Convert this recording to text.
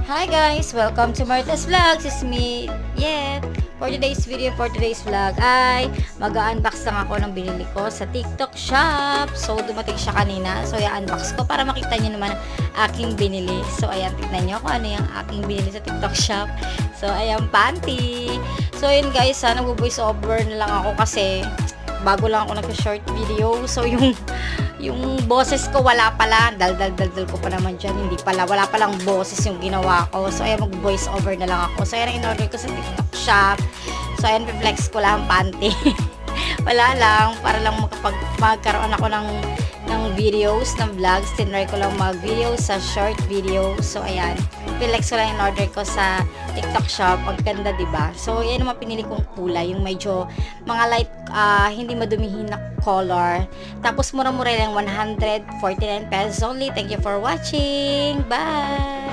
Hi guys! Welcome to Martha's Vlogs. It's me, Yet. For today's video, for today's vlog ay mag-unbox lang ako ng binili ko sa TikTok shop. So, dumating siya kanina. So, i-unbox ko para makita nyo naman ang aking binili. So, ayan, tignan nyo kung ano yung aking binili sa TikTok shop. So, ayan, panty. So, yun guys, nag-voice over na lang ako kasi bago lang ako nag-short video. So, yung boses ko wala pala, dal ko pa naman dyan, hindi pala, wala palang boses yung ginawa ko. So ayan, mag voice over na lang ako. So ayan, in-order ko sa TikTok shop. So ayan, flex ko lang panty. Wala lang, para lang magkaroon ako ng videos, ng vlogs. Tinry ko lang mag-video sa short video. So ayan, flex ko lang in-order ko sa TikTok shop. Ang ganda, diba? So yan naman pinili kong kulay, yung medyo mga light, hindi madumihin na color. Tapos mura-mura lang, 149 pesos only. Thank you for watching. Bye!